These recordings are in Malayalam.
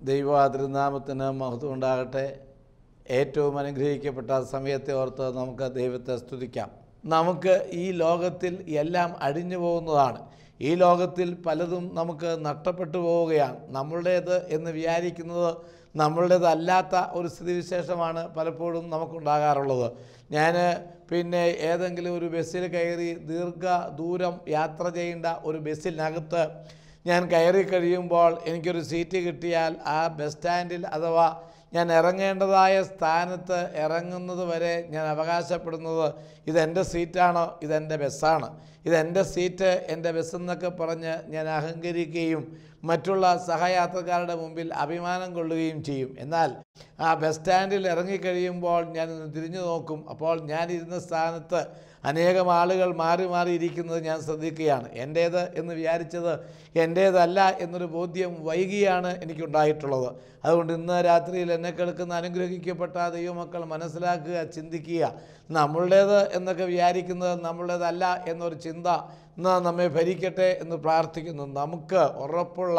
ദൈവതിരുനാമത്തിന് മഹത്വം ഉണ്ടാകട്ടെ. ഏറ്റവും അനുഗ്രഹിക്കപ്പെട്ട സമയത്തെ ഓർത്ത് നമുക്ക് ദൈവത്തെ സ്തുതിക്കാം. നമുക്ക് ഈ ലോകത്തിൽ എല്ലാം അഴിഞ്ഞു പോകുന്നതാണ്. ഈ ലോകത്തിൽ പലതും നമുക്ക് നഷ്ടപ്പെട്ടു പോവുകയാണ്. നമ്മളുടേത് എന്ന് വിചാരിക്കുന്നത് നമ്മളുടേതല്ലാത്ത ഒരു സ്ഥിതിവിശേഷമാണ് പലപ്പോഴും നമുക്കുണ്ടാകാറുള്ളത്. ഞാൻ ഏതെങ്കിലും ഒരു ബസ്സിൽ കയറി ദൂരം യാത്ര ചെയ്യേണ്ട ഒരു ബസ്സിനകത്ത് ഞാൻ കയറി കഴിയുമ്പോൾ എനിക്കൊരു സീറ്റ് കിട്ടിയാൽ ആ ബസ് സ്റ്റാൻഡിൽ അഥവാ ഞാൻ ഇറങ്ങേണ്ടതായ സ്ഥാനത്ത് ഇറങ്ങുന്നത് വരെ ഞാൻ അവകാശപ്പെടുന്നത് ഇതെൻ്റെ സീറ്റാണോ, ഇതെൻ്റെ ബസ്സാണ്, ഇതെൻ്റെ സീറ്റ്, എൻ്റെ ബസ്സെന്നൊക്കെ പറഞ്ഞ് ഞാൻ അഹങ്കരിക്കുകയും മറ്റുള്ള സഹയാത്രക്കാരുടെ മുമ്പിൽ അഭിമാനം കൊള്ളുകയും ചെയ്യും. എന്നാൽ ആ ബസ് സ്റ്റാൻഡിൽ ഇറങ്ങിക്കഴിയുമ്പോൾ ഞാനൊന്ന് തിരിഞ്ഞു നോക്കും. അപ്പോൾ ഞാനിരുന്ന സ്ഥാനത്ത് അനേകം ആളുകൾ മാറി മാറി ഇരിക്കുന്നത് ഞാൻ ശ്രദ്ധിക്കുകയാണ്. എൻ്റേത് എന്ന് വിചാരിച്ചത് എൻ്റേതല്ല എന്നൊരു ബോധ്യം വൈകിയാണ് എനിക്കുണ്ടായിട്ടുള്ളത്. അതുകൊണ്ട് ഇന്ന് രാത്രിയിൽ എന്നെ കേൾക്കുന്ന അനുഗ്രഹിക്കപ്പെട്ട ദൈവമക്കൾ മനസ്സിലാക്കുക, ചിന്തിക്കുക. നമ്മളുടേത് എന്നൊക്കെ വിചാരിക്കുന്നത് നമ്മളുടേതല്ല എന്നൊരു ചിന്ത ഇന്ന് നമ്മെ ഭരിക്കട്ടെ എന്ന് പ്രാർത്ഥിക്കുന്നു. നമുക്ക് ഉറപ്പുള്ള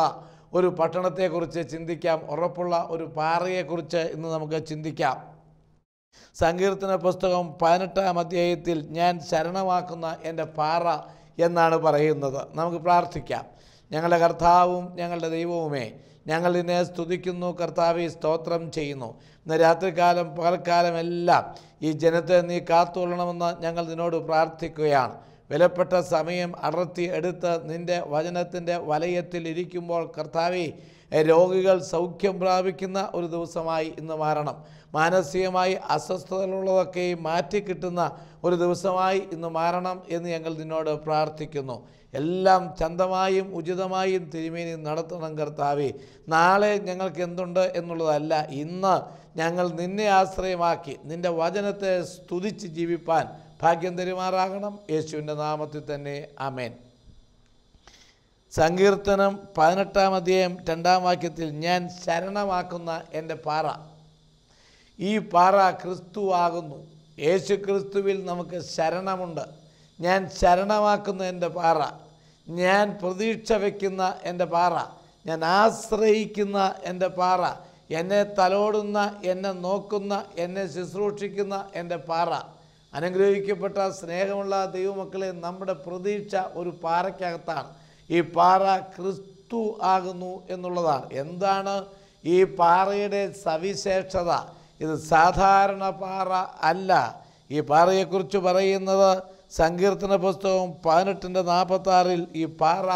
ഒരു പട്ടണത്തെക്കുറിച്ച് ചിന്തിക്കാം. ഉറപ്പുള്ള ഒരു പാറയെക്കുറിച്ച് ഇന്ന് നമുക്ക് ചിന്തിക്കാം. സങ്കീർത്തന പുസ്തകം 18-ാം അധ്യായത്തിൽ ഞാൻ ശരണമാക്കുന്ന എൻ്റെ പാറ എന്നാണ് പറയുന്നത്. നമുക്ക് പ്രാർത്ഥിക്കാം. ഞങ്ങളുടെ കർത്താവും ഞങ്ങളുടെ ദൈവവുമേ, ഞങ്ങൾ നിന്നെ സ്തുതിക്കുന്നു. കർത്താവേ, സ്തോത്രം ചെയ്യുന്നു. ഇന്ന് രാത്രികാലം പകൽക്കാലം എല്ലാം ഈ ജനത്തെ നീ കാത്തുകൊള്ളണമെന്ന് ഞങ്ങൾ നിന്നോട് പ്രാർത്ഥിക്കുകയാണ്. വിലപ്പെട്ട സമയം അടർത്തി എടുത്ത് നിൻ്റെ വചനത്തിൻ്റെ വലയത്തിൽ ഇരിക്കുമ്പോൾ കർത്താവേ, രോഗികൾ സൗഖ്യം പ്രാപിക്കുന്ന ഒരു ദിവസമായി ഇന്ന് മാറണം. മാനസികമായി അസ്വസ്ഥതകളുള്ളതൊക്കെ മാറ്റിക്കിട്ടുന്ന ഒരു ദിവസമായി ഇന്ന് മാറണം എന്ന് ഞങ്ങൾ നിന്നോട് പ്രാർത്ഥിക്കുന്നു. എല്ലാം ചന്തമായും ഉചിതമായും തിരുമേനി നടത്തണം കർത്താവേ. നാളെ ഞങ്ങൾക്ക് എന്തുണ്ട് എന്നുള്ളതല്ല, ഇന്ന് ഞങ്ങൾ നിന്നെ ആശ്രയമാക്കി നിൻ്റെ വചനത്തെ സ്തുതിച്ച് ജീവിപ്പാൻ ഭാഗ്യം തരുമാറാകണം. യേശുവിൻ്റെ നാമത്തിൽ തന്നെ ആമേൻ. സങ്കീർത്തനം 18-ാം അധ്യായം 2-ാം വാക്യത്തിൽ ഞാൻ ശരണമാക്കുന്ന എൻ്റെ പാറ. ഈ പാറ ക്രിസ്തു ആകുന്നു. യേശു ക്രിസ്തുവിൽ നമുക്ക് ശരണമുണ്ട്. ഞാൻ ശരണമാക്കുന്ന എൻ്റെ പാറ, ഞാൻ പ്രതീക്ഷ വയ്ക്കുന്ന എൻ്റെ പാറ, ഞാൻ ആശ്രയിക്കുന്ന എൻ്റെ പാറ, എന്നെ തലോടുന്ന, എന്നെ നോക്കുന്ന, എന്നെ ശുശ്രൂഷിക്കുന്ന എൻ്റെ പാറ. അനുഗ്രഹിക്കപ്പെട്ട സ്നേഹമുള്ള ദൈവമക്കളെ, നമ്മുടെ പ്രതീക്ഷ ഒരു പാറയ്ക്കകത്താണ്. ഈ പാറ ക്രിസ്തു ആകുന്നു എന്നുള്ളതാണ്. എന്താണ് ഈ പാറയുടെ സവിശേഷത? ഇത് സാധാരണ പാറ അല്ല. ഈ പാറയെക്കുറിച്ച് പറയുന്നത് സങ്കീർത്തന പുസ്തകം 18:46 ഈ പാറ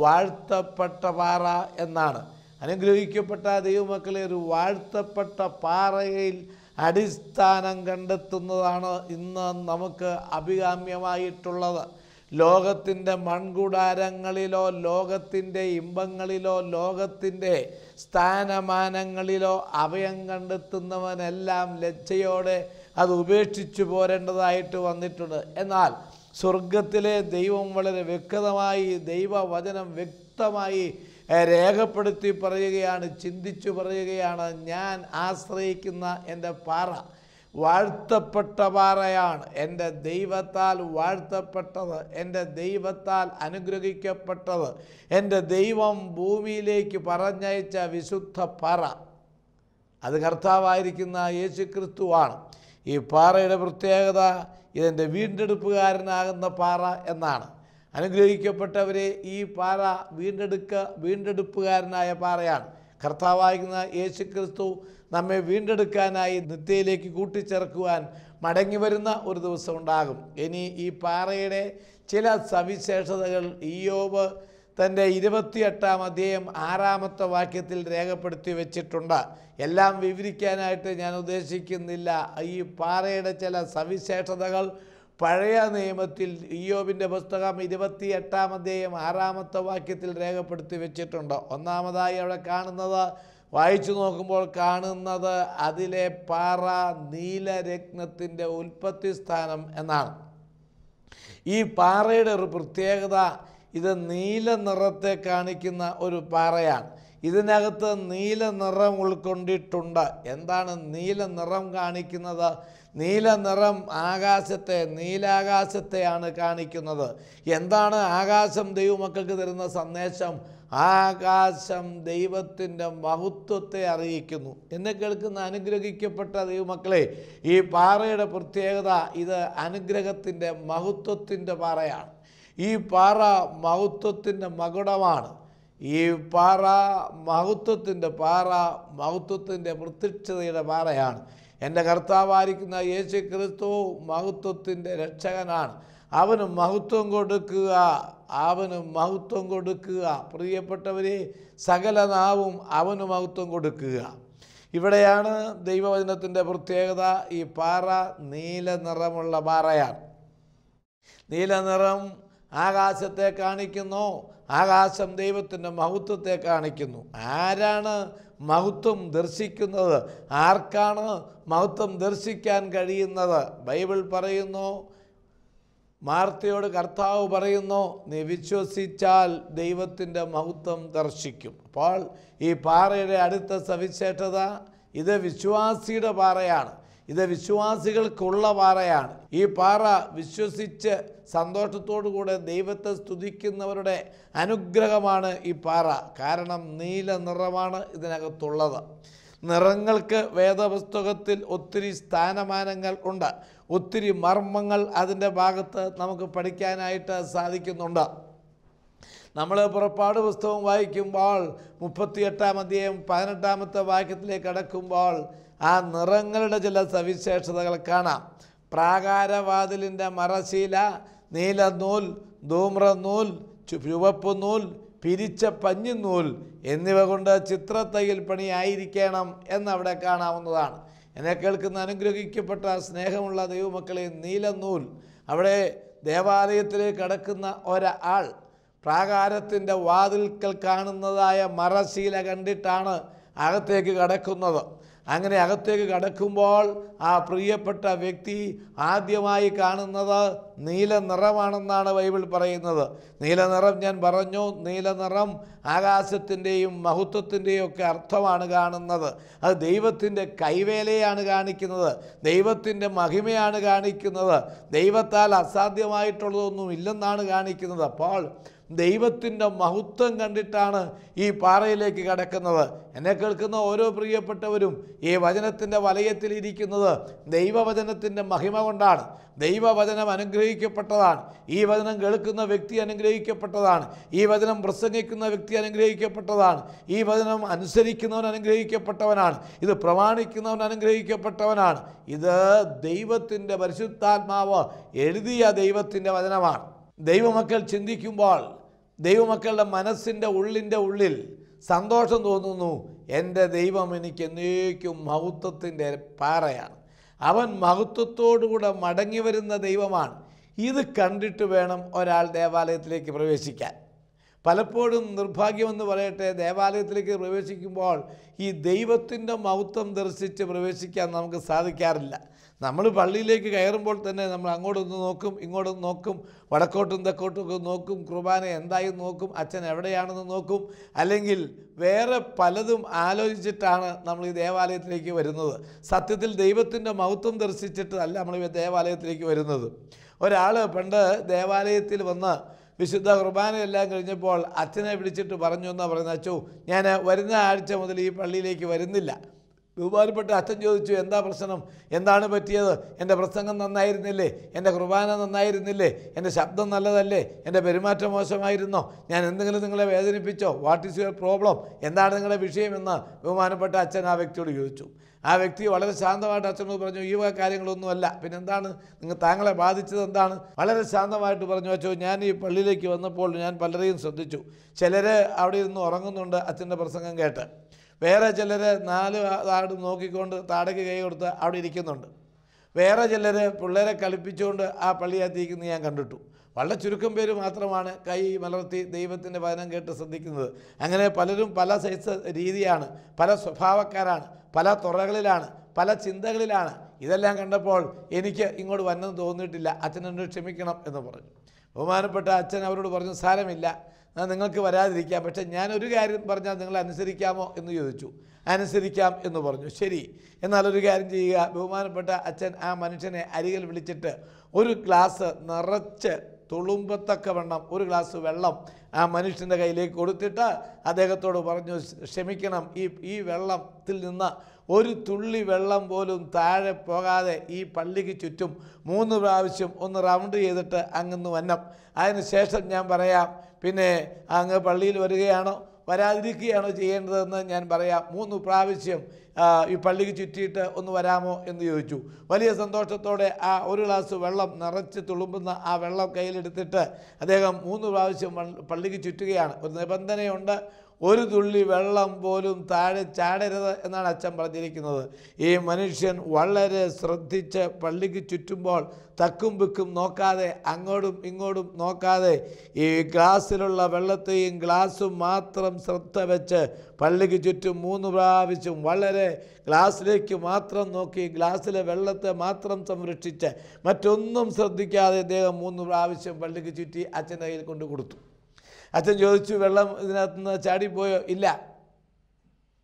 വാഴ്ത്തപ്പെട്ട പാറ എന്നാണ്. അനുഗ്രഹിക്കപ്പെട്ട ദൈവമക്കളെ, ഒരു വാഴ്ത്തപ്പെട്ട പാറയിൽ അടിസ്ഥാനം കണ്ടെത്തുന്നതാണ് ഇന്ന് നമുക്ക് അഭികാമ്യമായിട്ടുള്ളത്. ലോകത്തിൻ്റെ മൺകൂടാരങ്ങളിലോ ലോകത്തിൻ്റെ ഇമ്പങ്ങളിലോ ലോകത്തിൻ്റെ സ്ഥാനമാനങ്ങളിലോ അഭയം കണ്ടെത്തുന്നവനെല്ലാം ലജ്ജയോടെ അത് ഉപേക്ഷിച്ചു പോരേണ്ടതായിട്ട് വന്നിട്ടുണ്ട്. എന്നാൽ സ്വർഗത്തിലെ ദൈവം വളരെ വ്യക്തമായി, ദൈവവചനം വ്യക്തമായി രേഖപ്പെടുത്തി പറയുകയാണ്, ചിന്തിച്ചു പറയുകയാണ്, ഞാൻ ആശ്രയിക്കുന്ന എൻ്റെ പാറ വാഴ്ത്തപ്പെട്ട പാറയാണ്. എൻ്റെ ദൈവത്താൽ വാഴ്ത്തപ്പെട്ടത്, എൻ്റെ ദൈവത്താൽ അനുഗ്രഹിക്കപ്പെട്ടത്, എൻ്റെ ദൈവം ഭൂമിയിലേക്ക് പറഞ്ഞയച്ച വിശുദ്ധ പാറ, അത് കർത്താവായിരിക്കുന്ന യേശു ക്രിസ്തുവാണ്. ഈ പാറയുടെ പ്രത്യേകത ഇതെൻ്റെ വീണ്ടെടുപ്പുകാരനാകുന്ന പാറ എന്നാണ്. അനുഗ്രഹിക്കപ്പെട്ടവരെ, ഈ പാറ വീണ്ടെടുപ്പുകാരനായ പാറയാണ്. കർത്താവായിരിക്കുന്ന യേശു ക്രിസ്തു നമ്മെ വീണ്ടെടുക്കാനായി നിത്യയിലേക്ക് കൂട്ടിച്ചേർക്കുവാൻ മടങ്ങി വരുന്ന ഒരു ദിവസം ഉണ്ടാകും. ഇനി ഈ പാറയുടെ ചില സവിശേഷതകൾ ഇയ്യോബ് തൻ്റെ 28-ാം അധ്യായം 6-ാമത്തെ വാക്യത്തിൽ രേഖപ്പെടുത്തി വെച്ചിട്ടുണ്ട്. എല്ലാം വിവരിക്കാനായിട്ട് ഞാൻ ഉദ്ദേശിക്കുന്നില്ല. ഈ പാറയുടെ ചില സവിശേഷതകൾ പഴയ നിയമത്തിൽ ഇയ്യോബിൻ്റെ പുസ്തകം 28-ാം അധ്യായം 6-ാമത്തെ വാക്യത്തിൽ രേഖപ്പെടുത്തി വെച്ചിട്ടുണ്ട്. ഒന്നാമതായി അവിടെ കാണുന്നത്, വായിച്ചു നോക്കുമ്പോൾ കാണുന്നത്, അതിലെ പാറ നീലരത്നത്തിൻ്റെ ഉൽപ്പത്തി സ്ഥാനം എന്നാണ്. ഈ പാറയുടെ ഒരു പ്രത്യേകത, ഇത് നീല നിറത്തെ കാണിക്കുന്ന ഒരു പാറയാണ്. ഇതിനകത്ത് നീല നിറം ഉൾക്കൊണ്ടിട്ടുണ്ട്. എന്താണ് നീല നിറം കാണിക്കുന്നത്? നീല നിറം നീലാകാശത്തെയാണ് കാണിക്കുന്നത്. എന്താണ് ആകാശം ദൈവമക്കൾക്ക് തരുന്ന സന്ദേശം? ആകാശം ദൈവത്തിൻ്റെ മഹത്വത്തെ അറിയിക്കുന്നു. എന്നെ കേൾക്കുന്ന അനുഗ്രഹിക്കപ്പെട്ട ദൈവമക്കളെ, ഈ പാറയുടെ പ്രത്യേകത ഇത് അനുഗ്രഹത്തിൻ്റെ മഹത്വത്തിൻ്റെ പാറയാണ്. ഈ പാറ മഹത്വത്തിൻ്റെ മകുടമാണ്. ഈ പാറ മഹത്വത്തിൻ്റെ പ്രത്യക്ഷതയുടെ പാറയാണ്. എൻ്റെ കർത്താവായിരിക്കുന്ന യേശു ക്രിസ്തു മഹത്വത്തിൻ്റെ രക്ഷകനാണ്. അവന് മഹത്വം കൊടുക്കുക. പ്രിയപ്പെട്ടവരെ, സകല നാവും അവന് മഹത്വം കൊടുക്കുക. ഇവിടെയാണ് ദൈവവചനത്തിൻ്റെ പ്രത്യേകത. ഈ പാറ നീല നിറമുള്ള പാറയാണ്. നീല നിറം ആകാശത്തെ കാണിക്കുന്നു. ആകാശം ദൈവത്തിൻ്റെ മഹത്വത്തെ കാണിക്കുന്നു. ആരാണ് മഹത്വം ദർശിക്കുന്നത്? ആർക്കാണ് മഹത്വം ദർശിക്കാൻ കഴിയുന്നത്? ബൈബിൾ പറയുന്നു, മാർത്തയോട് കർത്താവ് പറയുന്നു, നീ വിശ്വസിച്ചാൽ ദൈവത്തിൻ്റെ മഹത്വം ദർശിക്കും. അപ്പോൾ ഈ പാറയുടെ അടുത്ത സവിശേഷത, ഇത് വിശ്വാസിയുടെ പാറയാണ്. ഇത് വിശ്വാസികൾക്കുള്ള പാറയാണ്. ഈ പാറ വിശ്വസിച്ച് സന്തോഷത്തോടു കൂടെ ദൈവത്തെ സ്തുതിക്കുന്നവരുടെ അനുഗ്രഹമാണ് ഈ പാറ. കാരണം നീല നിറമാണ് ഇതിനകത്തുള്ളത്. നിറങ്ങൾക്ക് വേദപുസ്തകത്തിൽ ഒത്തിരി സ്ഥാനമാനങ്ങൾ ഉണ്ട്. ഒത്തിരി മർമ്മങ്ങൾ അതിൻ്റെ ഭാഗത്ത് നമുക്ക് പഠിക്കാനായിട്ട് സാധിക്കുന്നുണ്ട്. നമ്മൾ പുറപ്പാട് പുസ്തകം വായിക്കുമ്പോൾ 38-ാം അധ്യായം 18-ാമത്തെ വാക്യത്തിലേക്ക് കടക്കുമ്പോൾ ആ നിറങ്ങളുടെ ചില സവിശേഷതകൾ കാണാം. പ്രാകാരവാതിലിൻ്റെ മറശീല നീലനൂൽ, ധൂമ്രനൂൽ, ചുവപ്പ് നൂൽ, പിരിച്ച പഞ്ഞിനൂൽ എന്നിവ കൊണ്ട് ചിത്രത്തയ്യൽ പണിയായിരിക്കണം എന്നവിടെ കാണാവുന്നതാണ്. എന്നെ കേൾക്കുന്ന അനുഗ്രഹിക്കപ്പെട്ട സ്നേഹമുള്ള ദൈവമക്കളെ, നീലനൂൽ, അവിടെ ദേവാലയത്തിലേക്ക് കടക്കുന്ന ഒരാൾ പ്രാകാരത്തിൻ്റെ വാതിൽക്കൽ കാണുന്നതായ മറശീല കണ്ടിട്ടാണ് അകത്തേക്ക് കടക്കുന്നത്. അങ്ങനെ അകത്തേക്ക് കടക്കുമ്പോൾ ആ പ്രിയപ്പെട്ട വ്യക്തി ആദ്യമായി കാണുന്നത് നീല നിറമാണെന്നാണ് ബൈബിൾ പറയുന്നത്. നീല നിറം, ഞാൻ പറഞ്ഞു, നീല നിറം ആകാശത്തിൻ്റെയും മഹത്വത്തിൻ്റെയും ഒക്കെ അർത്ഥമാണ് കാണുന്നത്. അത് ദൈവത്തിൻ്റെ കൈവേലയാണ് കാണിക്കുന്നത്, ദൈവത്തിൻ്റെ മഹിമയാണ് കാണിക്കുന്നത്, ദൈവത്താൽ അസാധ്യമായിട്ടുള്ളതൊന്നും ഇല്ലെന്നാണ് കാണിക്കുന്നത്. അപ്പോൾ ദൈവത്തിൻ്റെ മഹത്വം കണ്ടിട്ടാണ് ഈ പാറയിലേക്ക് കടക്കുന്നത്. എന്നെ കേൾക്കുന്ന ഓരോ പ്രിയപ്പെട്ടവരും ഈ വചനത്തിൻ്റെ വലയത്തിലിരിക്കുന്നത് ദൈവവചനത്തിൻ്റെ മഹിമ കൊണ്ടാണ്. ദൈവവചനം അനുഗ്രഹിക്കപ്പെട്ടതാണ്. ഈ വചനം കേൾക്കുന്ന വ്യക്തി അനുഗ്രഹിക്കപ്പെട്ടതാണ്. ഈ വചനം പ്രസംഗിക്കുന്ന വ്യക്തി അനുഗ്രഹിക്കപ്പെട്ടതാണ്. ഈ വചനം അനുസരിക്കുന്നവൻ അനുഗ്രഹിക്കപ്പെട്ടവനാണ്. ഇത് പ്രമാണിക്കുന്നവൻ അനുഗ്രഹിക്കപ്പെട്ടവനാണ്. ഇത് ദൈവത്തിൻ്റെ പരിശുദ്ധാത്മാവ് എഴുതിയ ദൈവത്തിൻ്റെ വചനമാണ്. ദൈവമക്കൾ ചിന്തിക്കുമ്പോൾ ദൈവമക്കളുടെ മനസ്സിൻ്റെ ഉള്ളിൽ സന്തോഷം തോന്നുന്നു. എൻ്റെ ദൈവം എനിക്ക് എന്നേക്കും മഹത്വത്തിൻ്റെ പാറയാണ്. അവൻ മഹത്വത്തോടുകൂടെ മടങ്ങി വരുന്ന ദൈവമാണ്. ഇത് കണ്ടിട്ട് വേണം ഒരാൾ ദേവാലയത്തിലേക്ക് പ്രവേശിക്കാൻ. പലപ്പോഴും നിർഭാഗ്യമെന്ന് പറയട്ടെ, ദേവാലയത്തിലേക്ക് പ്രവേശിക്കുമ്പോൾ ഈ ദൈവത്തിൻ്റെ മഹത്വം ദർശിച്ച് പ്രവേശിക്കാൻ നമുക്ക് സാധിക്കാറില്ല. നമ്മൾ പള്ളിയിലേക്ക് കയറുമ്പോൾ തന്നെ നമ്മൾ അങ്ങോട്ടൊന്ന് നോക്കും, ഇങ്ങോട്ടൊന്ന് നോക്കും, വടക്കോട്ടും തെക്കോട്ടും ഒക്കെ നോക്കും, കുർബാന എന്തായി നോക്കും, അച്ഛൻ എവിടെയാണെന്ന് നോക്കും, അല്ലെങ്കിൽ വേറെ പലതും ആലോചിച്ചിട്ടാണ് നമ്മൾ ഈ ദേവാലയത്തിലേക്ക് വരുന്നത്. സത്യത്തിൽ ദൈവത്തിൻ്റെ മഹത്വം ദർശിച്ചിട്ട് അല്ല നമ്മൾ ഈ ദേവാലയത്തിലേക്ക് വരുന്നത്. ഒരാൾ പണ്ട് ദേവാലയത്തിൽ വന്ന് വിശുദ്ധ കുർബാനയെല്ലാം കഴിഞ്ഞപ്പോൾ അച്ഛനെ വിളിച്ചിട്ട് പറഞ്ഞു എന്നാണ് പറയുന്നത്, അച്ചോ, ഞാൻ വരുന്ന ആഴ്ച മുതൽ ഈ പള്ളിയിലേക്ക് വരുന്നില്ല. ബഹുമാനപ്പെട്ട അച്ഛൻ ചോദിച്ചു, എന്താ പ്രശ്നം, എന്താണ് പറ്റിയത്? എൻ്റെ പ്രസംഗം നന്നായിരുന്നില്ലേ? എൻ്റെ കുർബാന നന്നായിരുന്നില്ലേ? എൻ്റെ ശബ്ദം നല്ലതല്ലേ? എൻ്റെ പെരുമാറ്റം മോശമായിരുന്നോ? ഞാൻ എന്തെങ്കിലും നിങ്ങളെ വേദനിപ്പിച്ചോ? What is your problem? എന്താണ് നിങ്ങളുടെ വിഷയമെന്ന് ബഹുമാനപ്പെട്ട അച്ഛൻ ആ വ്യക്തിയോട് ചോദിച്ചു. ആ വ്യക്തി വളരെ ശാന്തമായിട്ട് അച്ഛനോട് പറഞ്ഞു, ഈ കാര്യങ്ങളൊന്നുമല്ല, പിന്നെ എന്താണ് താങ്കളെ ബാധിച്ചത് എന്താണ്? വളരെ ശാന്തമായിട്ട് പറഞ്ഞു, അച്ഛോ, ഞാൻ ഈ പള്ളിയിലേക്ക് വന്നപ്പോൾ ഞാൻ പലരെയും ശ്രദ്ധിച്ചു. ചിലർ അവിടെ ഇരുന്ന് ഉറങ്ങുന്നുണ്ട് അച്ഛൻ്റെ പ്രസംഗം കേട്ട്. വേറെ ചിലർ 4 ആട് നോക്കിക്കൊണ്ട് താടയ്ക്ക് കൈ കൊടുത്ത് അവിടെ ഇരിക്കുന്നുണ്ട്. വേറെ ചിലർ പിള്ളേരെ കളിപ്പിച്ചുകൊണ്ട് ആ പള്ളിയകത്തിരിക്കുന്ന ഞാൻ കണ്ടിട്ടു. വളരെ ചുരുക്കം പേര് മാത്രമാണ് കൈ മലർത്തി ദൈവത്തിൻ്റെ വചനം കേട്ട് ശ്രദ്ധിക്കുന്നത്. അങ്ങനെ പലരും പല സൈസ് രീതിയാണ്, പല സ്വഭാവക്കാരാണ്, പല തുറകളിലാണ്, പല ചിന്തകളിലാണ്. ഇതെല്ലാം കണ്ടപ്പോൾ എനിക്ക് ഇങ്ങോട്ട് വന്നെന്ന് തോന്നിയിട്ടില്ല, അച്ഛനോട് ക്ഷമിക്കണം എന്ന് പറഞ്ഞു. ബഹുമാനപ്പെട്ട അച്ഛൻ അവരോട് പറഞ്ഞു, സാരമില്ല, നിങ്ങൾക്ക് വരാതിരിക്കാം, പക്ഷേ ഞാനൊരു കാര്യം പറഞ്ഞാൽ നിങ്ങൾ അനുസരിക്കാമോ എന്ന് ചോദിച്ചു. അനുസരിക്കാം എന്ന് പറഞ്ഞു. ശരി, എന്നാലൊരു കാര്യം ചെയ്യുക. ബഹുമാനപ്പെട്ട അച്ഛൻ ആ മനുഷ്യനെ അരികിൽ വിളിച്ചിട്ട് ഒരു ഗ്ലാസ് നിറച്ച് തുളുമ്പത്തക്കവണ്ണം ഒരു ഗ്ലാസ് വെള്ളം ആ മനുഷ്യൻ്റെ കയ്യിലേക്ക് കൊടുത്തിട്ട് അദ്ദേഹത്തോട് പറഞ്ഞു, ക്ഷമിക്കണം, ഈ വെള്ളത്തിൽ നിന്ന് ഒരു തുള്ളി വെള്ളം പോലും താഴെ പോകാതെ ഈ പള്ളിക്ക് ചുറ്റും 3 പ്രാവശ്യം ഒന്ന് റൗണ്ട് ചെയ്തിട്ട് അങ്ങ് വന്നം. അതിനുശേഷം ഞാൻ പറയാം, പിന്നെ അങ്ങ് പള്ളിയിൽ വരികയാണോ വരാതിരിക്കുകയാണോ ചെയ്യേണ്ടതെന്ന് ഞാൻ പറയാം. 3 പ്രാവശ്യം ഈ പള്ളിക്ക് ചുറ്റിയിട്ട് ഒന്ന് വരാമോ എന്ന് ചോദിച്ചു. വലിയ സന്തോഷത്തോടെ ആ ഒരു ഗ്ലാസ് വെള്ളം നിറച്ച് തുളുമ്പുന്ന ആ വെള്ളം കയ്യിലെടുത്തിട്ട് അദ്ദേഹം 3 പ്രാവശ്യം പള്ളിക്ക് ചുറ്റുകയാണ്. ഒരു നിബന്ധനയുണ്ട്, ഒരു തുള്ളി വെള്ളം പോലും താഴെ ചാടരുത് എന്നാണ് അച്ഛൻ പറഞ്ഞിരിക്കുന്നത്. ഈ മനുഷ്യൻ വളരെ ശ്രദ്ധിച്ച് പള്ളിക്ക് ചുറ്റുമ്പോൾ തക്കും പിക്കും നോക്കാതെ, അങ്ങോട്ടും ഇങ്ങോട്ടും നോക്കാതെ, ഈ ഗ്ലാസ്സിലുള്ള വെള്ളത്തെയും ഗ്ലാസും മാത്രം ശ്രദ്ധ വെച്ച് പള്ളിക്ക് ചുറ്റും 3 പ്രാവശ്യം വളരെ ഗ്ലാസ്സിലേക്ക് മാത്രം നോക്കി, ഗ്ലാസ്സിലെ വെള്ളത്തെ മാത്രം സംരക്ഷിച്ച് മറ്റൊന്നും ശ്രദ്ധിക്കാതെ അദ്ദേഹം 3 പ്രാവശ്യം പള്ളിക്ക് ചുറ്റി അച്ഛൻ്റെ കയ്യിൽ കൊണ്ട് കൊടുത്തു. അച്ഛൻ ചോദിച്ചു, വെള്ളം ഇതിനകത്തുനിന്ന് ചാടിപ്പോയോ? ഇല്ല.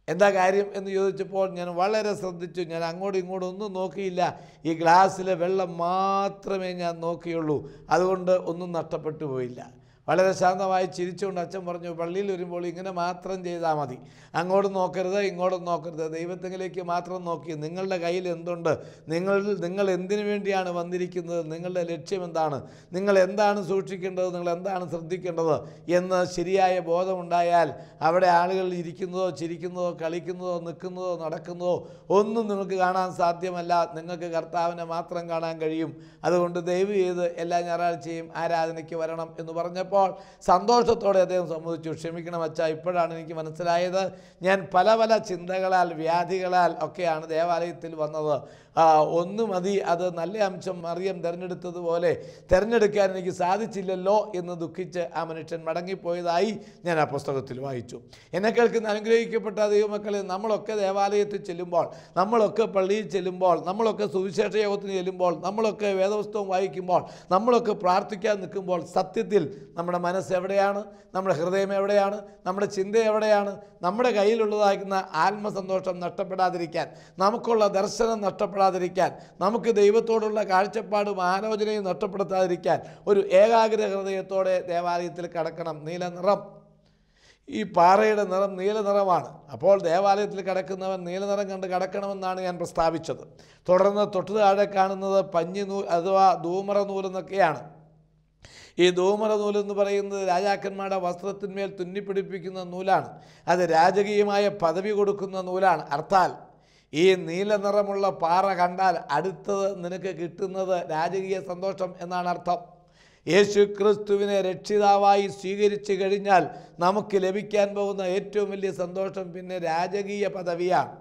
എന്താ കാര്യം എന്ന് ചോദിച്ചപ്പോൾ ഞാൻ വളരെ ശ്രദ്ധിച്ചു. ഞാൻ അങ്ങോട്ടും ഇങ്ങോട്ടും ഒന്നും നോക്കിയില്ല, ഈ ഗ്ലാസ്സിലെ വെള്ളം മാത്രമേ ഞാൻ നോക്കിയുള്ളൂ, അതുകൊണ്ട് ഒന്നും നഷ്ടപ്പെട്ടു പോയില്ല. വളരെ ശാന്തമായി ചിരിച്ചുകൊണ്ട് അച്ഛൻ പറഞ്ഞു, പള്ളിയിൽ വരുമ്പോൾ ഇങ്ങനെ മാത്രം ചെയ്താൽ മതി, അങ്ങോട്ടും നോക്കരുത് ഇങ്ങോട്ടും നോക്കരുത്, ദൈവത്തിലേക്ക് മാത്രം നോക്കി. നിങ്ങളുടെ കയ്യിൽ എന്തുണ്ട്, നിങ്ങൾ എന്തിനു വേണ്ടിയാണ് വന്നിരിക്കുന്നത്, നിങ്ങളുടെ ലക്ഷ്യം എന്താണ്, നിങ്ങൾ എന്താണ് സൂക്ഷിക്കേണ്ടത്, നിങ്ങൾ എന്താണ് ശ്രദ്ധിക്കേണ്ടത് എന്ന് ശരിയായ ബോധമുണ്ടായാൽ അവിടെ ആളുകൾ ഇരിക്കുന്നതോ ചിരിക്കുന്നതോ കളിക്കുന്നതോ നിൽക്കുന്നതോ നടക്കുന്നതോ ഒന്നും നിങ്ങൾക്ക് കാണാൻ സാധ്യമല്ല. നിങ്ങൾക്ക് കർത്താവിനെ മാത്രം കാണാൻ കഴിയും. അതുകൊണ്ട് ദയവ് ചെയ്ത് എല്ലാ ഞായറാഴ്ചയും ആരാധനയ്ക്ക് വരണം എന്ന് പറഞ്ഞപ്പോൾ സന്തോഷത്തോടെ അദ്ദേഹം സമ്മതിച്ചു. ക്ഷമിക്കണം അച്ഛാ, ഇപ്പോഴാണ് എനിക്ക് മനസ്സിലായത്, ഞാൻ പല ചിന്തകളാൽ വ്യാധികളാൽ ഒക്കെയാണ് ദേവാലയത്തിൽ വന്നത്. ഒന്ന് മതി, അത് നല്ല അംശം മറിയം തിരഞ്ഞെടുത്തതുപോലെ തിരഞ്ഞെടുക്കാൻ എനിക്ക് സാധിച്ചില്ലല്ലോ എന്ന് ദുഃഖിച്ച് ആ മനുഷ്യൻ മടങ്ങിപ്പോയതായി ഞാൻ ആ പുസ്തകത്തിൽ വായിച്ചു. എന്നെ കേൾക്കുന്ന അനുഗ്രഹിക്കപ്പെട്ട ദൈവമക്കളെ, നമ്മളൊക്കെ ദേവാലയത്തിൽ ചെല്ലുമ്പോൾ, നമ്മളൊക്കെ പള്ളിയിൽ ചെല്ലുമ്പോൾ, നമ്മളൊക്കെ സുവിശേഷ യോഗത്തിന് ചെല്ലുമ്പോൾ, നമ്മളൊക്കെ വേദപുസ്തകം വായിക്കുമ്പോൾ, നമ്മളൊക്കെ പ്രാർത്ഥിക്കാൻ നിൽക്കുമ്പോൾ സത്യത്തിൽ നമ്മുടെ മനസ്സ് എവിടെയാണ്, നമ്മുടെ ഹൃദയം എവിടെയാണ്, നമ്മുടെ ചിന്ത എവിടെയാണ്? നമ്മുടെ കയ്യിലുള്ളതായിരിക്കുന്ന ആത്മസന്തോഷം നഷ്ടപ്പെടാതിരിക്കാൻ, നമുക്കുള്ള ദർശനം നഷ്ടപ്പെടാതിരിക്കാൻ, നമുക്ക് ദൈവത്തോടുള്ള കാഴ്ചപ്പാടും ആലോചനയും നഷ്ടപ്പെടുത്താതിരിക്കാൻ ഒരു ഏകാഗ്ര ഹൃദയത്തോടെ ദേവാലയത്തിൽ കടക്കണം. നീല നിറം, ഈ പാറയുടെ നിറം നീല നിറമാണ്. അപ്പോൾ ദേവാലയത്തിൽ കിടക്കുന്നവൻ നീല നിറം കണ്ട് കിടക്കണമെന്നാണ് ഞാൻ പ്രസ്താവിച്ചത്. തുടർന്ന് തൊട്ടു താഴെ കാണുന്നത് പഞ്ഞിനൂൽ അഥവാ ധൂമറ നൂലെന്നൊക്കെയാണ്. ഈ ധൂമറ നൂലെന്ന് പറയുന്നത് രാജാക്കന്മാരുടെ വസ്ത്രത്തിന്മേൽ തുന്നിപ്പിടിപ്പിക്കുന്ന നൂലാണ്. അത് രാജകീയമായ പദവി കൊടുക്കുന്ന നൂലാണ്. അർത്ഥാൽ ഈ നീല നിറമുള്ള പാറ കണ്ടാൽ അടുത്തത് നിനക്ക് കിട്ടുന്നത് രാജകീയ സന്തോഷം എന്നാണ് അർത്ഥം. യേശു ക്രിസ്തുവിനെ രക്ഷിതാവായി സ്വീകരിച്ചു കഴിഞ്ഞാൽ നമുക്ക് ലഭിക്കാൻ പോകുന്ന ഏറ്റവും വലിയ സന്തോഷം പിന്നെ രാജകീയ പദവിയാണ്.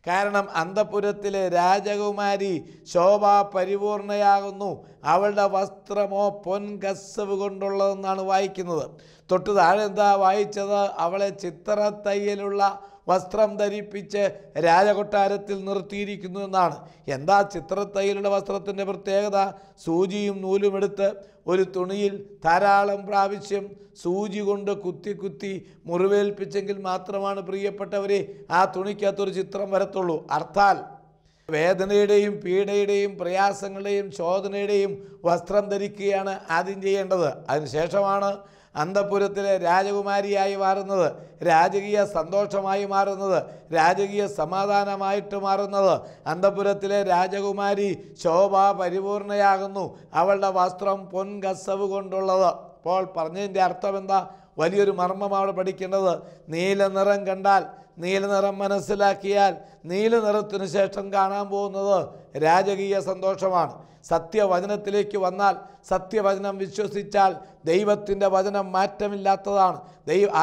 കാരണം അന്തഃപുരത്തിലെ രാജകുമാരി ശോഭാ പരിപൂർണയാകുന്നു, അവളുടെ വസ്ത്രമോ പൊൻകസവ് കൊണ്ടുള്ളതെന്നാണ് വായിക്കുന്നത്. തൊട്ട് താഴെ എന്താ വായിച്ചത്? അവളെ ചിത്രത്തയ്യലുള്ള വസ്ത്രം ധരിപ്പിച്ച് രാജകൊട്ടാരത്തിൽ നിർത്തിയിരിക്കുന്നു എന്നാണ്. എന്താ ചിത്രത്തയ്യലുള്ള വസ്ത്രത്തിൻ്റെ പ്രത്യേകത? സൂചിയും നൂലും എടുത്ത് ഒരു തുണിയിൽ ധാരാളം പ്രാവശ്യം സൂചി കൊണ്ട് കുത്തി മുറിവേൽപ്പിച്ചെങ്കിൽ മാത്രമാണ് പ്രിയപ്പെട്ടവരെ ആ തുണിക്കകത്തൊരു ചിത്രം വരത്തുള്ളൂ. അർത്ഥാൽ വേദനയുടെയും പീഡയുടെയും പ്രയാസങ്ങളുടെയും ശോധനയുടെയും വസ്ത്രം ധരിക്കുകയാണ് ആദ്യം ചെയ്യേണ്ടത്. അതിനുശേഷമാണ് അന്തഃപുരത്തിലെ രാജകുമാരിയായി മാറുന്നത്, രാജകീയ സന്തോഷമായി മാറുന്നത്, രാജകീയ സമാധാനമായിട്ട് മാറുന്നത്. അന്തഃപുരത്തിലെ രാജകുമാരി ശോഭാ പരിപൂർണയാകുന്നു, അവളുടെ വസ്ത്രം പൊൻകസവ് കൊണ്ടുള്ളത്. അപ്പോൾ പറഞ്ഞതിൻ്റെ അർത്ഥം എന്താ? വലിയൊരു മർമ്മം അവിടെ പഠിക്കേണ്ടത്. നീല നിറം കണ്ടാൽ, നീല നിറം മനസ്സിലാക്കിയാൽ, നീല നിറത്തിന് ശേഷം കാണാൻ പോകുന്നത് രാജകീയ സന്തോഷമാണ്. സത്യവചനത്തിലേക്ക് വന്നാൽ, സത്യവചനം വിശ്വസിച്ചാൽ ദൈവത്തിൻ്റെ വചനം മാറ്റമില്ലാത്തതാണ്.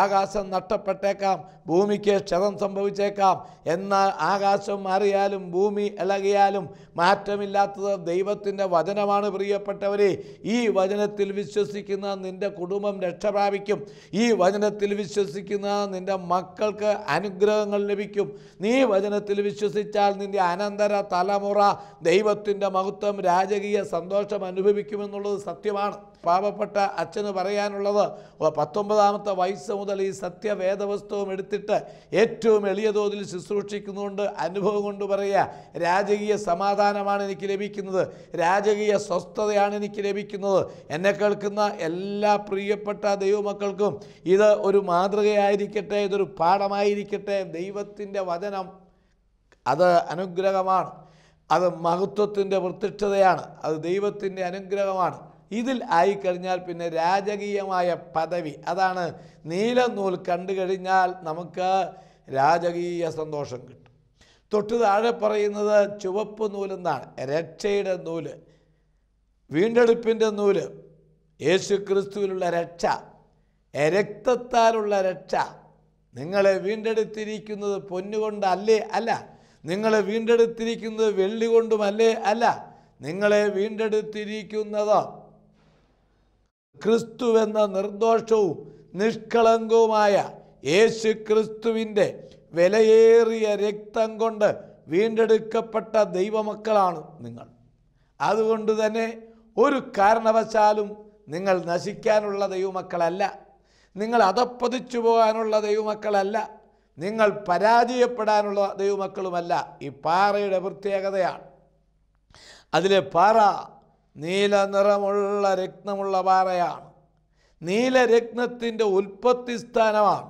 ആകാശം നഷ്ടപ്പെട്ടേക്കാം, ഭൂമിക്ക് ക്ഷതം സംഭവിച്ചേക്കാം, എന്നാൽ ആകാശം മാറിയാലും ഭൂമി ഇളകിയാലും മാറ്റമില്ലാത്തത് ദൈവത്തിൻ്റെ വചനമാണ്. പ്രിയപ്പെട്ടവരെ, ഈ വചനത്തിൽ വിശ്വസിക്കുന്ന നിൻ്റെ കുടുംബം രക്ഷ പ്രാപിക്കും. ഈ വചനത്തിൽ വിശ്വസിക്കുന്ന നിൻ്റെ മക്കൾക്ക് അനുഗ്രഹങ്ങൾ ലഭിക്കും. നീ വചനത്തിൽ വിശ്വസിച്ചാൽ നിൻ്റെ അനന്തര തലമുറ ദൈവത്തിൻ്റെ മഹത്വം രാജകീയ സന്തോഷം അനുഭവിക്കുമെന്നുള്ളത് സത്യമാണ്. പാവപ്പെട്ട അച്ഛന് പറയാനുള്ളത് 19ാമത്തെ വയസ്സ് മുതൽ ഈ സത്യവേദവസ്തുവും എടുത്തിട്ട് ഏറ്റവും എളിയ തോതിൽ ശുശ്രൂഷിക്കുന്നതുകൊണ്ട് അനുഭവം കൊണ്ട് പറയുക, രാജകീയ സമാധാനമാണ് എനിക്ക് ലഭിക്കുന്നത്, രാജകീയ സ്വസ്ഥതയാണ് എനിക്ക് ലഭിക്കുന്നത്. എന്നെ കേൾക്കുന്ന എല്ലാ പ്രിയപ്പെട്ട ദൈവമക്കൾക്കും ഇത് ഒരു മാതൃകയായിരിക്കട്ടെ, ഇതൊരു പാഠമായിരിക്കട്ടെ. ദൈവത്തിൻ്റെ വചനം അത് അനുഗ്രഹമാണ്, അത് മഹത്വത്തിൻ്റെ പ്രത്യക്ഷതയാണ്, അത് ദൈവത്തിൻ്റെ അനുഗ്രഹമാണ്. ഇതിൽ ആയിക്കഴിഞ്ഞാൽ പിന്നെ രാജകീയമായ പദവി, അതാണ് നീലനൂൽ കണ്ടു കഴിഞ്ഞാൽ നമുക്ക് രാജകീയ സന്തോഷം കിട്ടും. തൊട്ട് താഴെ പറയുന്നത് ചുവപ്പ് നൂലെന്നാണ്. രക്ഷയുടെ നൂല്, വീണ്ടെടുപ്പിൻ്റെ നൂല്, യേശു ക്രിസ്തുവിലുള്ള രക്ഷ, രക്തത്താലുള്ള രക്ഷ. നിങ്ങളെ വീണ്ടെടുത്തിരിക്കുന്നത് പൊന്നുകൊണ്ടല്ലേ? അല്ല. നിങ്ങളെ വീണ്ടെടുത്തിരിക്കുന്നത് വെള്ളി കൊണ്ടുമല്ലേ? അല്ല. നിങ്ങളെ വീണ്ടെടുത്തിരിക്കുന്നത് ക്രിസ്തുവെന്ന നിർദോഷവും നിഷ്കളങ്കവുമായ യേശു ക്രിസ്തുവിൻ്റെ വിലയേറിയ രക്തം കൊണ്ട് വീണ്ടെടുക്കപ്പെട്ട ദൈവമക്കളാണ് നിങ്ങൾ. അതുകൊണ്ട് തന്നെ ഒരു കാരണവശാലും നിങ്ങൾ നശിക്കാനുള്ള ദൈവമക്കളല്ല, നിങ്ങൾ അധപ്പതിച്ചു പോകാനുള്ള ദൈവമക്കളല്ല, നിങ്ങൾ പരാജയപ്പെടാനുള്ള ദൈവമക്കളുമല്ല. ഈ പാറയുടെ പ്രത്യേകതയാണ്. അതിലെ പാറ നീല നിറമുള്ള രത്നമുള്ള പാറയാണ്. നീലരത്നത്തിൻ്റെ ഉൽപ്പത്തി സ്ഥാനമാണ്.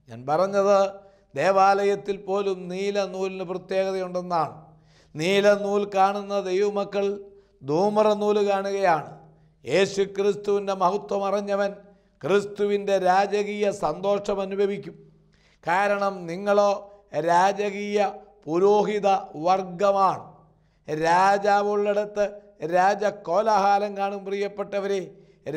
ഞാൻ പറഞ്ഞത് ദേവാലയത്തിൽ പോലും നീല നൂലിന് പ്രത്യേകതയുണ്ടെന്നാണ്. നീല നൂൽ കാണുന്ന ദൈവമക്കൾ ധൂമ്ര നൂല് കാണുകയാണ്. യേശു ക്രിസ്തുവിൻ്റെ മഹത്വം അറിഞ്ഞവൻ ക്രിസ്തുവിൻ്റെ രാജകീയ സന്തോഷം അനുഭവിക്കും. കാരണം നിങ്ങളോ രാജകീയ പുരോഹിത വർഗമാണ്. രാജാവുള്ളിടത്ത് രാജകോലാഹലം കാണും. പ്രിയപ്പെട്ടവരെ,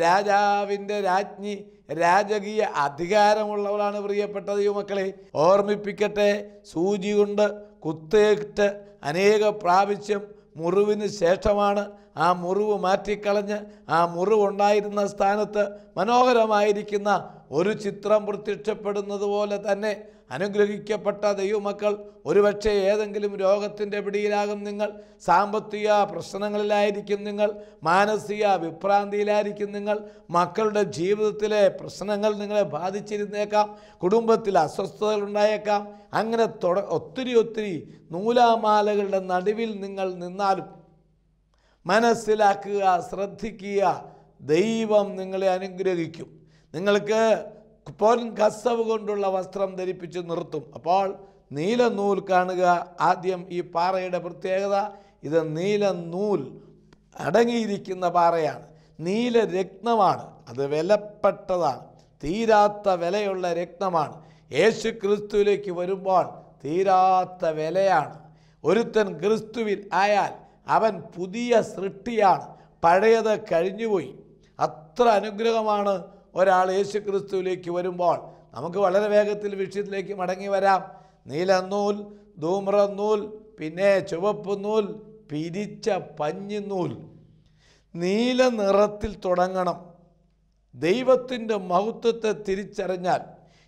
രാജാവിൻ്റെ രാജ്ഞി രാജകീയ അധികാരമുള്ളവളാണ്. പ്രിയപ്പെട്ട ദൈവമക്കളെ, ഓർമ്മിപ്പിക്കട്ടെ, സൂചി കൊണ്ട് കുത്തേറ്റ് അനേക പ്രാവശ്യം മുറിവിന് ശേഷമാണ് ആ മുറിവ് മാറ്റിക്കളഞ്ഞ് ആ മുറിവുണ്ടായിരുന്ന സ്ഥാനത്ത് മനോഹരമായിരിക്കുന്ന ഒരു ചിത്രം പ്രത്യക്ഷപ്പെടുന്നത് പോലെ തന്നെ അനുഗ്രഹിക്കപ്പെട്ട ദൈവമക്കൾ ഒരുപക്ഷെ ഏതെങ്കിലും രോഗത്തിൻ്റെ പിടിയിലാകും നിങ്ങൾ, സാമ്പത്തിക പ്രശ്നങ്ങളിലായിരിക്കും നിങ്ങൾ, മാനസിക വിഭ്രാന്തിയിലായിരിക്കും നിങ്ങൾ, മക്കളുടെ ജീവിതത്തിലെ പ്രശ്നങ്ങൾ നിങ്ങളെ ബാധിച്ചിരുന്നേക്കാം, കുടുംബത്തിൽ അസ്വസ്ഥതകൾ ഉണ്ടായേക്കാം. അങ്ങനെ ഒത്തിരി നൂലാമാലകളുടെ നടുവിൽ നിങ്ങൾ നിന്നാലും മനസ്സിലാക്കുക, ശ്രദ്ധിക്കുക, ദൈവം നിങ്ങളെ അനുഗ്രഹിക്കും. നിങ്ങൾക്ക് പൊൻ കസവ് കൊണ്ടുള്ള വസ്ത്രം ധരിപ്പിച്ച് നിർത്തും. അപ്പോൾ നീല നൂൽ കാണുക. ആദ്യം ഈ പാറയുടെ പ്രത്യേകത, ഇത് നീല നൂൽ അടങ്ങിയിരിക്കുന്ന പാറയാണ്, നീല രത്നമാണ്, അത് വിലപ്പെട്ടതാണ്, തീരാത്ത വിലയുള്ള രത്നമാണ്. യേശു ക്രിസ്തുവിലേക്ക് വരുമ്പോൾ തീരാത്ത വിലയാണ്. ഒരുത്തൻ ക്രിസ്തുവിൽ ആയാൽ അവൻ പുതിയ സൃഷ്ടിയാണ്, പഴയത് കഴിഞ്ഞുപോയി. അത്ര അനുഗ്രഹമാണ് ഒരാൾ യേശു ക്രിസ്തുവിലേക്ക് വരുമ്പോൾ. നമുക്ക് വളരെ വേഗത്തിൽ വിഷയത്തിലേക്ക് മടങ്ങി വരാം. നീലനൂൽ, ധൂമ്രനൂൽ, പിന്നെ ചുവപ്പ് നൂൽ, പിരിച്ച പഞ്ഞിനൂൽ. നീല നിറത്തിൽ തുടങ്ങണം. ദൈവത്തിൻ്റെ മഹത്വത്തെ തിരിച്ചറിഞ്ഞാൽ,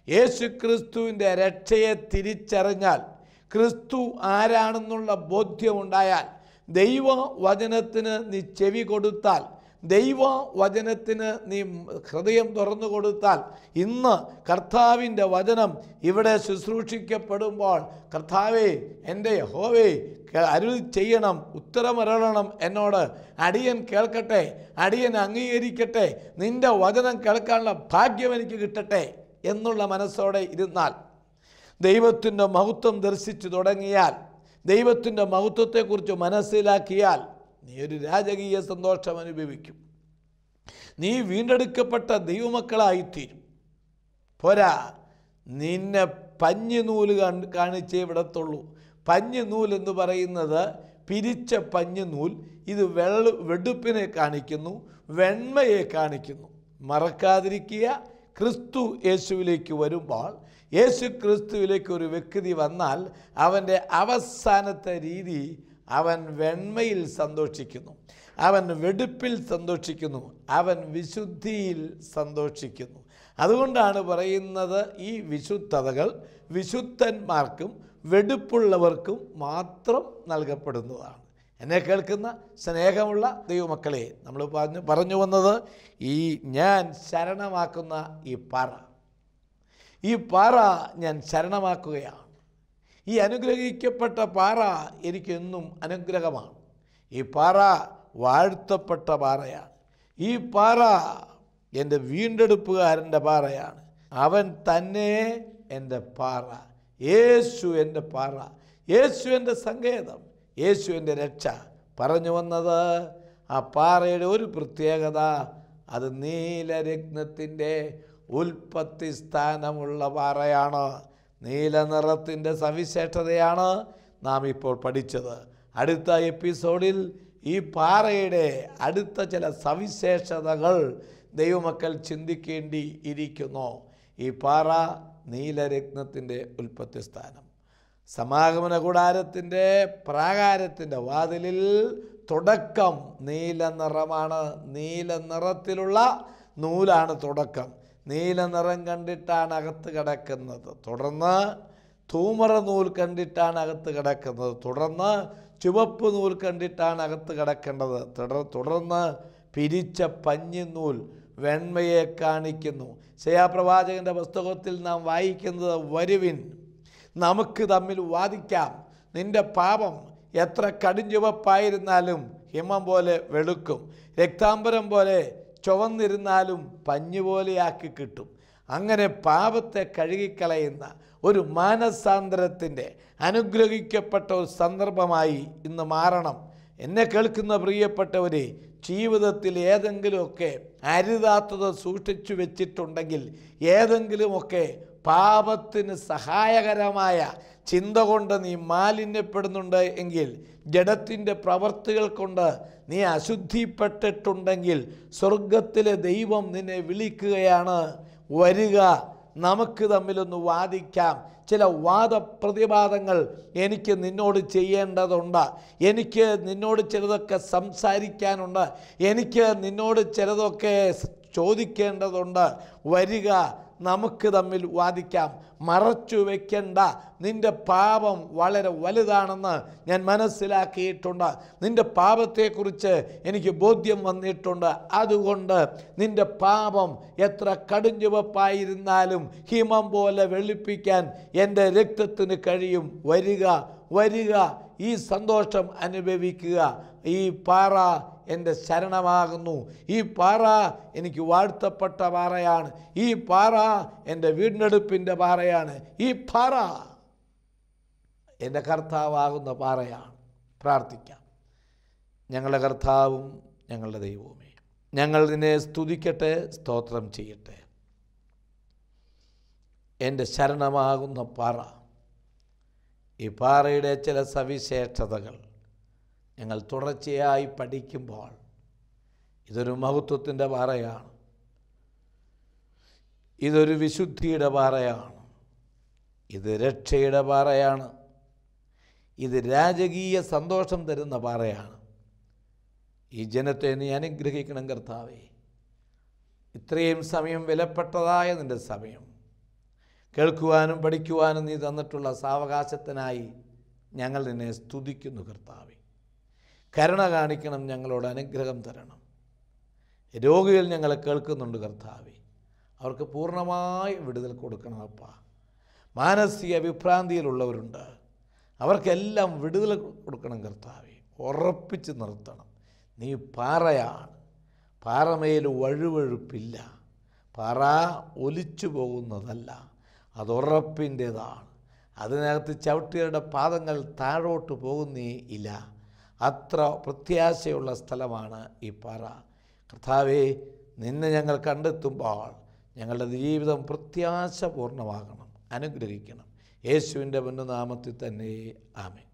യേശു ക്രിസ്തുവിൻ്റെ രക്ഷയെ തിരിച്ചറിഞ്ഞാൽ, ക്രിസ്തു ആരാണെന്നുള്ള ബോധ്യമുണ്ടായാൽ, ദൈവവചനത്തിന് നീ ചെവി കൊടുത്താൽ, ദൈവവചനത്തിന് നീ ഹൃദയം തുറന്നു കൊടുത്താൽ, ഇന്ന് കർത്താവിൻ്റെ വചനം ഇവിടെ ശുശ്രൂഷിക്കപ്പെടുമ്പോൾ, കർത്താവേ, എൻ്റെ യഹോവേ, അരുളി ചെയ്യണം, ഉത്തരമരുളണം എന്നോട്, അടിയൻ കേൾക്കട്ടെ, അടിയൻ അംഗീകരിക്കട്ടെ, നിൻ്റെ വചനം കേൾക്കാനുള്ള ഭാഗ്യം എനിക്ക് കിട്ടട്ടെ എന്നുള്ള മനസ്സോടെ ഇരുന്നാൽ, ദൈവത്തിൻ്റെ മഹത്വം ദർശിച്ചു തുടങ്ങിയാൽ, ദൈവത്തിൻ്റെ മഹത്വത്തെക്കുറിച്ച് മനസ്സിലാക്കിയാൽ, നീ ഒരു രാജകീയ സന്തോഷം അനുഭവിക്കും. നീ വീണ്ടെടുക്കപ്പെട്ട ദൈവമക്കളായിത്തീരും. പോരാ, നിന്നെ പഞ്ഞിനൂല് കാണിച്ചേ വിടത്തുള്ളൂ. പഞ്ഞിനൂൽ എന്ന് പറയുന്നത് പിരിച്ച പഞ്ഞിനൂൽ. ഇത് വെടുപ്പിനെ കാണിക്കുന്നു, വെണ്മയെ കാണിക്കുന്നു. മറക്കാതിരിക്കുക, ക്രിസ്തു യേശുവിലേക്ക് വരുമ്പോൾ, യേശു ക്രിസ്തുവിലേക്ക് ഒരു വ്യക്തി വന്നാൽ അവൻ്റെ അവസാനത്തെ രീതി, അവൻ വെണ്മയിൽ സന്തോഷിക്കുന്നു, അവൻ വെടുപ്പിൽ സന്തോഷിക്കുന്നു, അവൻ വിശുദ്ധിയിൽ സന്തോഷിക്കുന്നു. അതുകൊണ്ടാണ് പറയുന്നത്, ഈ വിശുദ്ധതകൾ വിശുദ്ധന്മാർക്കും വെടുപ്പുള്ളവർക്കും മാത്രം നൽകപ്പെടുന്നതാണ്. എന്നെ കേൾക്കുന്ന സ്നേഹമുള്ള ദൈവമക്കളെ, നമ്മൾ പറഞ്ഞു വന്നത് ഞാൻ ശരണമാക്കുന്ന ഈ പാറ ഞാൻ ശരണമാക്കുകയാണ്. ഈ അനുഗ്രഹിക്കപ്പെട്ട പാറ എനിക്കെന്നും അനുഗ്രഹമാണ്. ഈ പാറ വാഴ്ത്തപ്പെട്ട പാറയാണ്. ഈ പാറ എൻ്റെ വീണ്ടെടുപ്പുകാരൻ്റെ പാറയാണ്. അവൻ തന്നെ എൻ്റെ പാറ. യേശു എൻ്റെ പാറ, യേശു എൻ്റെ സങ്കേതം, യേശു എൻ്റെ രക്ഷ. പറഞ്ഞു വന്നത് ആ പാറയുടെ ഒരു പ്രത്യേകത, അത് നീലരത്നത്തിൻ്റെ ഉൽപ്പത്തി സ്ഥാനമുള്ള പാറയാണ്. നീല നിറത്തിൻ്റെ സവിശേഷതയാണ് നാം ഇപ്പോൾ പഠിച്ചത്. അടുത്ത എപ്പിസോഡിൽ ഈ പാറയുടെ അടുത്ത ചില സവിശേഷതകൾ ദൈവമക്കൾ ചിന്തിക്കേണ്ടി ഇരിക്കുന്നു. ഈ പാറ നീലരത്നത്തിൻ്റെ ഉൽപ്പത്തി സ്ഥാനം. സമാഗമന കൂടാരത്തിൻ്റെ പ്രാകാരത്തിൻ്റെ വാതിലിൽ തുടക്കം നീല നിറമാണ്. നീല നിറത്തിലുള്ള നൂലാണ് തുടക്കം. നീല നിറം കണ്ടിട്ടാണ് അകത്ത് കിടക്കുന്നത്. തുടർന്ന് ധൂമറ നൂൽ കണ്ടിട്ടാണ് അകത്ത് കിടക്കുന്നത്. തുടർന്ന് ചുവപ്പ് നൂൽ കണ്ടിട്ടാണ് അകത്ത് കിടക്കേണ്ടത്. തുടർന്ന് പിരിച്ച പഞ്ഞിനൂൽ വെണ്മയെ കാണിക്കുന്നു. യെശയ്യാപ്രവാചകൻ്റെ പുസ്തകത്തിൽ നാം വായിക്കുന്നത്, വരുവിൻ നമുക്ക് തമ്മിൽ വാദിക്കാം. നിന്റെ പാപം എത്ര കടുംചുവപ്പായിരുന്നാലും ഹിമം പോലെ വെളുക്കും, രക്താംബരം പോലെ ചുവന്നിരുന്നാലും പഞ്ഞുപോലെയാക്കി കിട്ടും. അങ്ങനെ പാപത്തെ കഴുകിക്കളയുന്ന ഒരു മാനസാന്തരത്തിൻ്റെ അനുഗ്രഹിക്കപ്പെട്ട ഒരു സന്ദർഭമായി ഇന്ന് മാറണം. എന്നെ കേൾക്കുന്ന പ്രിയപ്പെട്ടവരെ, ജീവിതത്തിൽ ഏതെങ്കിലുമൊക്കെ അരുതാത്തത് സൂക്ഷിച്ചു വെച്ചിട്ടുണ്ടെങ്കിൽ, ഏതെങ്കിലുമൊക്കെ പാപത്തിന് സഹായകരമായ ചിന്ത കൊണ്ട് നീ മാലിന്യപ്പെടുന്നുണ്ട് എങ്കിൽ, ജഡത്തിൻ്റെ പ്രവർത്തികൾ കൊണ്ട് നീ അശുദ്ധിപ്പെട്ടിട്ടുണ്ടെങ്കിൽ, സ്വർഗത്തിലെ ദൈവം നിന്നെ വിളിക്കുകയാണ്, വരിക, നമുക്ക് തമ്മിലൊന്ന് വാദിക്കാം. ചില വാദപ്രതിവാദങ്ങൾ എനിക്ക് നിന്നോട് ചെയ്യേണ്ടതുണ്ട്. എനിക്ക് നിന്നോട് ചിലതൊക്കെ സംസാരിക്കാനുണ്ട്. എനിക്ക് നിന്നോട് ചിലതൊക്കെ ചോദിക്കേണ്ടതുണ്ട്. വരിക, നമുക്ക് തമ്മിൽ വാദിക്കാം. മറച്ചു വയ്ക്കേണ്ട. നിൻ്റെ പാപം വളരെ വലുതാണെന്ന് ഞാൻ മനസ്സിലാക്കിയിട്ടുണ്ട്. നിൻ്റെ പാപത്തെക്കുറിച്ച് എനിക്ക് ബോധ്യം വന്നിട്ടുണ്ട്. അതുകൊണ്ട് നിൻ്റെ പാപം എത്ര കടുംചുവപ്പായിരുന്നാലും ഹിമം പോലെ വെളുപ്പിക്കാൻ എൻ്റെ രക്തത്തിന് കഴിയും. വരിക, വരിക, ഈ സന്തോഷം അനുഭവിക്കുക. ഈ പാറ എൻ്റെ ശരണമാകുന്നു. ഈ പാറ എനിക്ക് വാഴ്ത്തപ്പെട്ട പാറയാണ്. ഈ പാറ എൻ്റെ വീണ്ടെടുപ്പിൻ്റെ പാറയാണ്. ഈ പാറ എൻ്റെ കർത്താവാകുന്ന പാറയാണ്. പ്രാർത്ഥിക്കാം. ഞങ്ങളുടെ കർത്താവും ഞങ്ങളുടെ ദൈവവുമേ, ഞങ്ങൾ നിന്നെ സ്തുതിക്കട്ടെ, സ്തോത്രം ചെയ്യട്ടെ. എൻ്റെ ശരണമാകുന്ന പാറ, ഈ പാറയുടെ ചില സവിശേഷതകൾ ഞങ്ങൾ തുടർച്ചയായി പഠിക്കുമ്പോൾ, ഇതൊരു മഹത്വത്തിൻ്റെ പാറയാണ്, ഇതൊരു വിശുദ്ധിയുടെ പാറയാണ്, ഇത് രക്ഷയുടെ പാറയാണ്, ഇത് രാജകീയ സന്തോഷം തരുന്ന പാറയാണ്. ഈ ജനത്തെ നീ അനുഗ്രഹിക്കണം കർത്താവേ. ഇത്രയും സമയം വിലപ്പെട്ടതായ നിൻ്റെ സമയം കേൾക്കുവാനും പഠിക്കുവാനും നീ തന്നിട്ടുള്ള സാവകാശത്തിനായി ഞങ്ങൾ നിന്നെ സ്തുതിക്കുന്നു കർത്താവേ. കരുണ കാണിക്കണം, ഞങ്ങളോട് അനുഗ്രഹം തരണം. രോഗികൾ ഞങ്ങളെ കേൾക്കുന്നുണ്ട് കർത്താവേ, അവർക്ക് പൂർണ്ണമായ വിടുതൽ കൊടുക്കണം അപ്പാ. മാനസിക വിഭ്രാന്തിയിലുള്ളവരുണ്ട്, അവർക്കെല്ലാം വിടുതൽ കൊടുക്കണം കർത്താവേ. ഉറപ്പിച്ച് നിർത്തണം. നീ പാറയാണ്, പാറമേൽ വഴുവഴുപ്പില്ല, പാറ ഒലിച്ചു പോകുന്നതല്ല, അതുറപ്പിൻ്റേതാണ്. അതിനകത്ത് ചവിട്ടിയവരുടെ പാദങ്ങൾ താഴോട്ട് പോകുന്നേ ഇല്ല. അത്ര പ്രത്യാശയുള്ള സ്ഥലമാണ് ഈ പാറ. കർത്താവേ, നിന്നെ ഞങ്ങൾ കണ്ടെത്തുമ്പോൾ ഞങ്ങളുടെ ജീവിതം പ്രത്യാശപൂർണ്ണമാകണം. അനുഗ്രഹിക്കണം. യേശുവിൻ്റെ പൊന്നുനാമത്തിൽ തന്നെ ആമേൻ.